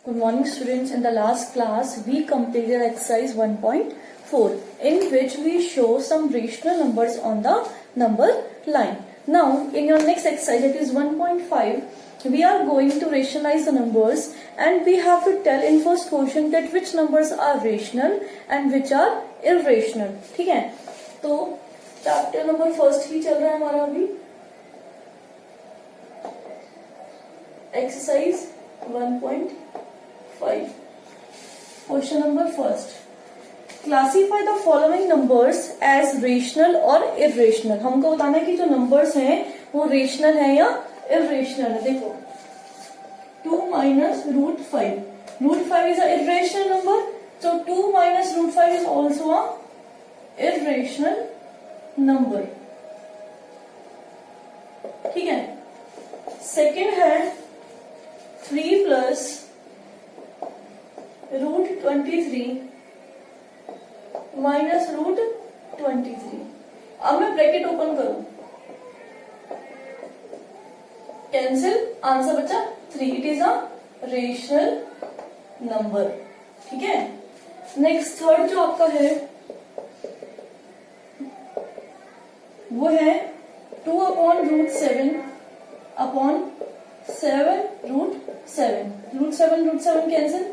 Good morning students. In the last class we completed exercise 1.4 in which we show some rational numbers on the number line. Now in your next exercise, it is 1.5, we are going to rationalize the numbers and we have to tell in first question that which numbers are rational and which are irrational. ठीक है, तो chapter number first ही चल रहा है हमारा अभी, exercise 1.5. Question number first, classify the following numbers as rational और irrational. हमको बताना है कि जो नंबर्स हैं वो रेशनल है या इरेशनल है. देखो 2 minus root 5. Root 5 is a irrational number, so 2 minus root 5 is also a irrational number. ठीक है. सेकेंड है 3 plus root 23 minus root 23. अब मैं ब्रैकेट ओपन करूं, कैंसिल, आंसर बचा 3. It is a rational number. ठीक है. नेक्स्ट थर्ड जो आपका है वो है 2 upon root 7 upon 7 root 7. root 7 cancel,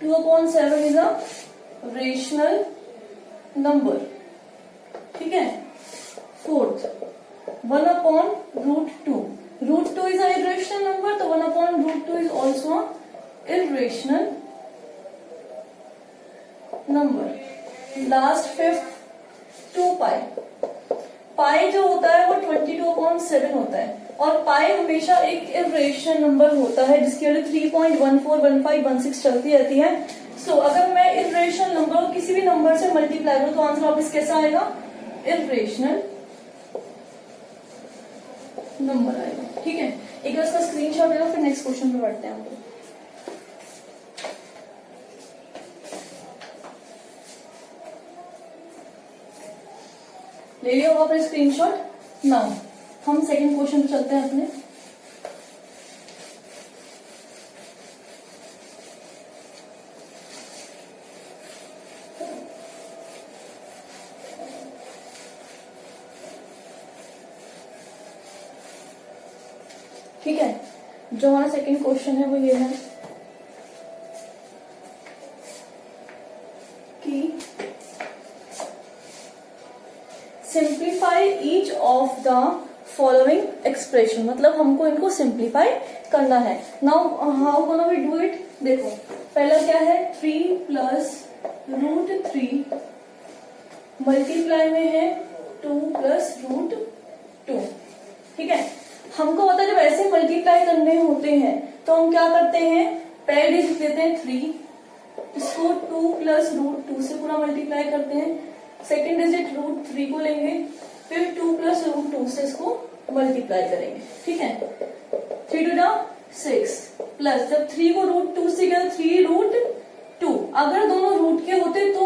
2 upon 7 is a rational number. ठीक है. Fourth 1 upon root 2. root 2 is a irrational number, तो 1 upon root 2 is also a irrational number. Last fifth 2 pi. पाई जो होता है वो 22 upon 7 होता है और पाई हमेशा एक इरेशनल नंबर होता है जिसकी वैल्यू 3.141516 चलती रहती है. सो अगर मैं इरेशनल नंबर को किसी भी नंबर से मल्टीप्लाई करूं तो आंसर वापस कैसा आएगा, इरेशनल नंबर आएगा. ठीक है. एक बार इसका स्क्रीनशॉट ले लो, फिर नेक्स्ट क्वेश्चन पे बढ़ते हैं हम लोग. ले लिया होगा अपने स्क्रीनशॉट. नाउ हम सेकंड क्वेश्चन पे चलते हैं अपने. ठीक है. जो हमारा सेकंड क्वेश्चन है वो ये है कि simplify each of the following expression. मतलब हमको इनको सिंप्लीफाई करना है. Now how gonna we do it. देखो पहला क्या है, 3 plus root 3 मल्टीप्लाई में है 2 plus root 2. ठीक है. हमको पता है जब ऐसे मल्टीप्लाई करने होते हैं तो हम क्या करते हैं, पहले डिजिट लेते हैं 3, इसको 2 plus root 2 से पूरा मल्टीप्लाई करते हैं. सेकेंड डिजिट root 3 को लेंगे, फिर 2 plus root 2 से इसको मल्टीप्लाई करेंगे. ठीक है. 3 to the 6 प्लस, जब 3 को root 2 से किया 3 root 2. अगर दोनों रूट के होते तो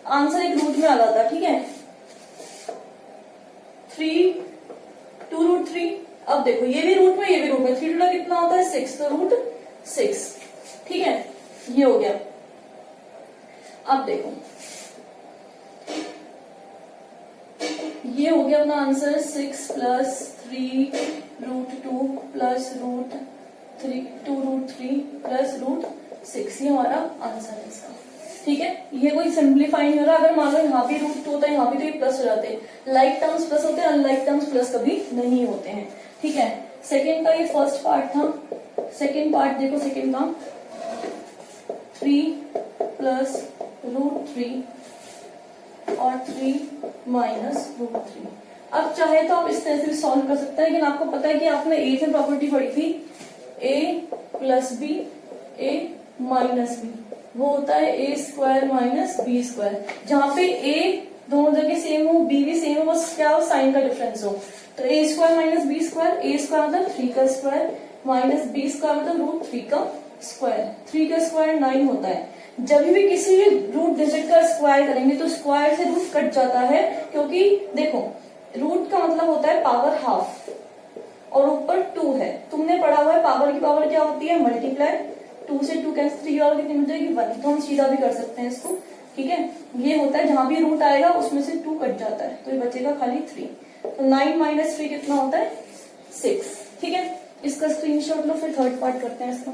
आंसर एक रूट में आ जाता. ठीक है. 3 2 root 3. अब देखो ये भी रूट में ये भी रूट में, 3 टू कितना होता है 6, तो रूट 6. ठीक है. ये हो गया. अब देखो ये हो गया अपना answer 6 plus 3 root 2 plus root 3 2 root 3 plus root 6. ये हमारा आंसर है इसका. ठीक है. ये कोई सिंप्लीफाई नहीं हो रहा. अगर मान लो यहाँ भी रूट 2 होता है, यहाँ भी तो ये प्लस हो जाते हैं. लाइक टर्म्स प्लस होते हैं, अनलाइक टर्म्स प्लस कभी नहीं होते हैं. ठीक है. सेकेंड का ये फर्स्ट पार्ट था. सेकेंड पार्ट देखो, सेकेंड का 3 plus root 3 और 3 minus root 3. अब चाहे तो आप इस तरह से भी सॉल्व कर सकते हैं, लेकिन आपको पता है कि आपने ए से प्रॉपर्टी पढ़ी थी, a plus b a minus b, वो होता है a square minus B square. जहां पे a दोनों जगह सेम हो, b भी सेम हो, बस क्या हो, साइन का डिफरेंस हो. तो a square minus B square, a square मतलब 3 का स्क्वायर माइनस बी स्क्वायर मतलब रूट 3 का स्क्वायर. 3 का स्क्वायर 9 होता है. जब भी किसी भी रूट डिजिट का स्क्वायर करेंगे तो स्क्वायर से रूट कट जाता है, क्योंकि देखो रूट का मतलब होता है पावर हाफ और ऊपर 2 है. तुमने पढ़ा हुआ है पावर की पावर क्या होती है, मल्टीप्लाई. 2 से 2 कैंसिल, 3 और कितनी मिल जाएगी 1, तो हम सीधा भी कर सकते हैं इसको, ठीक है। ये होता है जहां भी रूट आएगा उसमें से 2 कट जाता है, तो ये बचेगा खाली 3, तो 9 माइनस 3 कितना होता है 6, ठीक है। इसका स्क्रीनशॉट लो, फिर थर्ड पार्ट करते हैं इसका।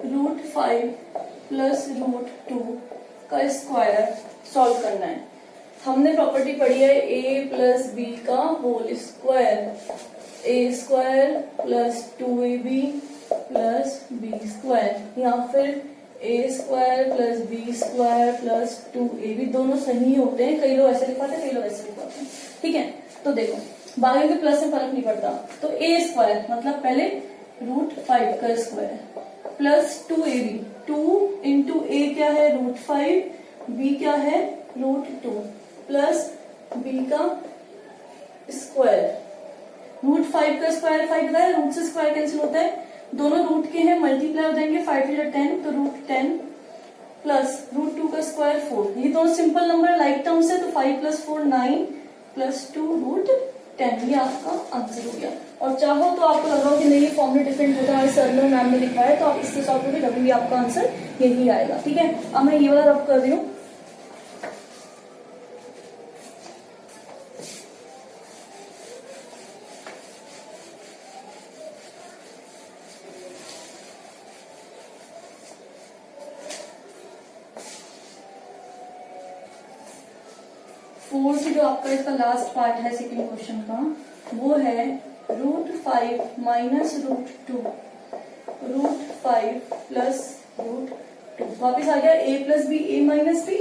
√5 प्लस √2 का स्क्वायर सॉल्व करना है। हमने प्रॉपर्टी पढ़ी है a प्लस बी का whole square, a square plus 2ab plus B square, या फिर a square plus B square plus 2ab, दोनों सही होते हैं। कई लोग ऐसे लिखवाते हैं, कई लोग ऐसे लिखवाते हैं, ठीक है। तो देखो बाकी के प्लस से फर्क नहीं पड़ता, तो a स्क्वायर मतलब पहले √5 का square plus 2ab, 2 into a क्या है √5, b क्या है √2 प्लस b का स्क्वायर, √5 का स्क्वायर 5 बताया, रूट से स्क्वायर कैंसिल होता है, दोनों रूट के हैं मल्टीप्लाई हो जाएंगे, 5 × 10 तो √10 प्लस √2 का स्क्वायर 4, ये दोनों सिंपल नंबर लाइक टर्म्स है, तो 5 + 4 9 प्लस 2 √10, ये आपका आंसर हो गया। और चाहो तो आपको लग रहा हो कि नहीं ये फॉर्मूला डिफरेंट होता है, सर ने मैम ने लिखा है, तो आप इससे सॉल्व करोगे तभी भी आपका आंसर यही आएगा, ठीक है। अब मैं ये वाला रब कर रही हूँ, फोर्थ जो आपका इसका लास्ट पार्ट है सेकंड क्वेश्चन का, वो है √5 माइनस √2, √5 प्लस √2, वापिस आ गया a plus B, a minus B,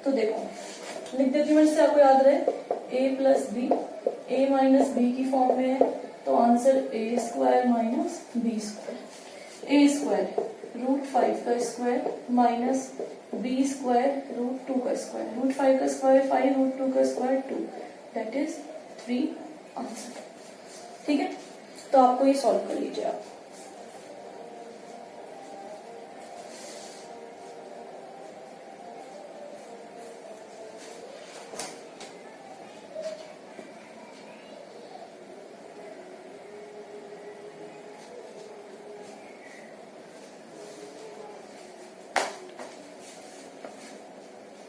तो देखो लिख देती हूँ इससे आपको याद रहे, a plus B, a minus B की फॉर्म में है, तो answer a square minus B square, a square √5 का स्क्वायर माइनस बी स्क्वायर √2 का स्क्वायर, √5 का स्क्वायर 5, √2 का स्क्वायर 2, दैट इज 3 आंसर, ठीक है। तो आपको ये सॉल्व कर लीजिए आप।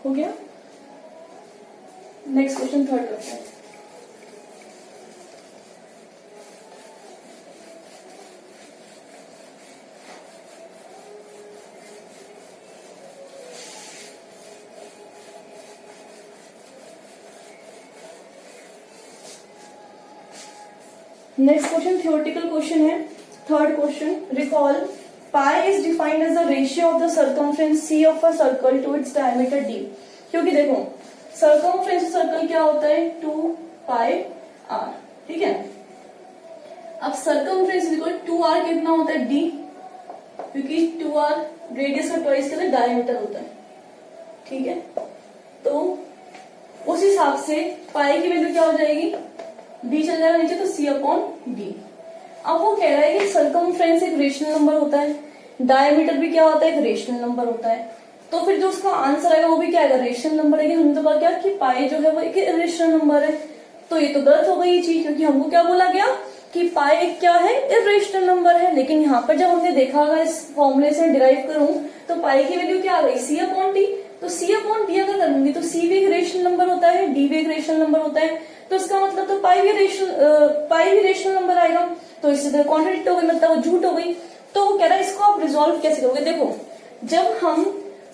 हो गया, नेक्स्ट क्वेश्चन थर्ड करते हैं। नेक्स्ट क्वेश्चन थ्योरेटिकल क्वेश्चन है, third question, recall pi is defined as the ratio of the circumference c of a circle to its diameter d, क्योंकि देखो circumference सर्कल क्या होता है 2πr, ठीक है। अब circumference इक्वल 2r कितना होता है d, क्योंकि 2r रेडियस का ट्वाइस कहते हैं, डायमीटर होता है, ठीक है। तो उस हिसाब से पाई की वैल्यू क्या हो जाएगी, d चल जाएगा नीचे, तो c/d। अब वो कह रहा है कि सर्कमफ्रेंस एक रेशनल नंबर होता है, डायमीटर भी क्या होता है एक रेशनल नंबर होता है, तो फिर जो उसका आंसर आएगा वो भी क्या आएगा रेशनल नंबर आएगा। हमने तो कहा क्या कि पाई जो है वो एक इरेशनल नंबर है, तो ये तो गलत हो गई ये चीज, क्योंकि हमको क्या बोला गया कि पाई एक क्या है इरेशनल नंबर है। लेकिन यहाँ पर जब हमने देखा अगर इस फॉर्मूले से डिराइव करूं तो पाई की वैल्यू क्या आ गई c/d, तो c/d अगर करूंगी तो c भी एक रेशनल नंबर होता है, d भी एक रेशनल नंबर होता है, तो इसका मतलब तो पाई भी रेशनल नंबर आएगा, तो इससे कॉन्ट्रडिक्ट हो गई, मतलब वो झूठ हो गई। तो वो कह रहा है इसको आप रिजॉल्व कैसे करोगे। देखो जब हम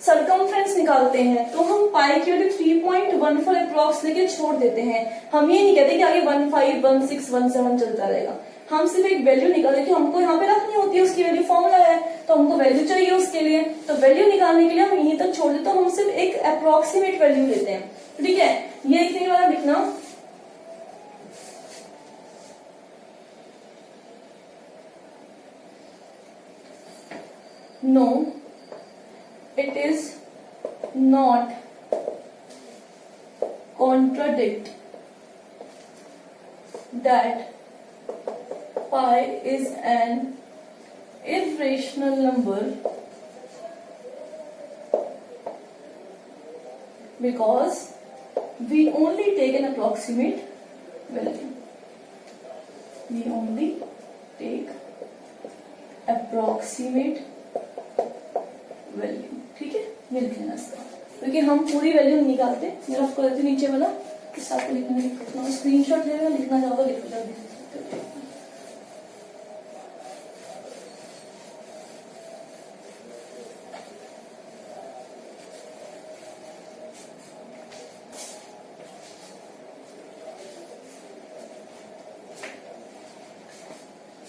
सर्कमफ्रेंस निकालते हैं तो हम पाई की वैल्यू 3.14 अप्रॉक्स लेके छोड़ देते हैं, हम ये नहीं कहते कि आगे 15, 16, 17 चलता रहेगा, हम सिर्फ एक वैल्यू निकालते कि हमको यहाँ पे रखनी होती है, उसकी वैल्यू फॉर्मूला है तो हमको वैल्यू चाहिए उसके लिए, तो वैल्यू निकालने के लिए हम यहीं तक छोड़ देते, तो हम सिर्फ एक अप्रोक्सीमेट वैल्यू लेते हैं, ठीक है। ये लिखने वाला लिखना no, it is not contradict that pi is an irrational number because we only take an approximate value, we only take approximate value. ठीक है, ये लिख लेना इसका, क्योंकि हम पूरी वैल्यू निकालते। मेरा आपको कहते नीचे वाला इस आपको लिखना, स्क्रीनशॉट लेना, लिखना चाहोगे लिखो जल्दी।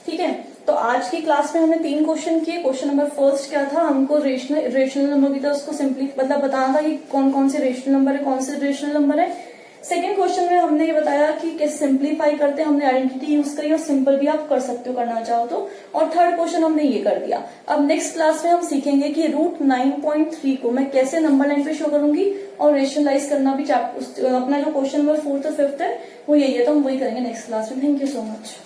ठीक है, तो आज की क्लास में हमने 3 क्वेश्चन किए। क्वेश्चन नंबर फर्स्ट क्या था, हमको रेशनल नंबर की था उसको सिंपली मतलब बताना था कि कौन कौन से रेशनल नंबर है, कौन से रेशनल नंबर है। सेकंड क्वेश्चन में हमने ये बताया कि कैसे सिंप्लीफाई करते हैं, हमने आइडेंटिटी यूज करी और सिंपल भी आप कर सकते हो करना चाहो तो। और थर्ड क्वेश्चन हमने ये कर दिया। अब नेक्स्ट क्लास में हम सीखेंगे कि रूट 9.3 को मैं कैसे नंबर लाइन पे शो करूंगी और रेशनलाइज करना भी। अपना जो क्वेश्चन नंबर 4th और 5th है वो यही है, तो हम वही करेंगे नेक्स्ट क्लास में। Thank you so much.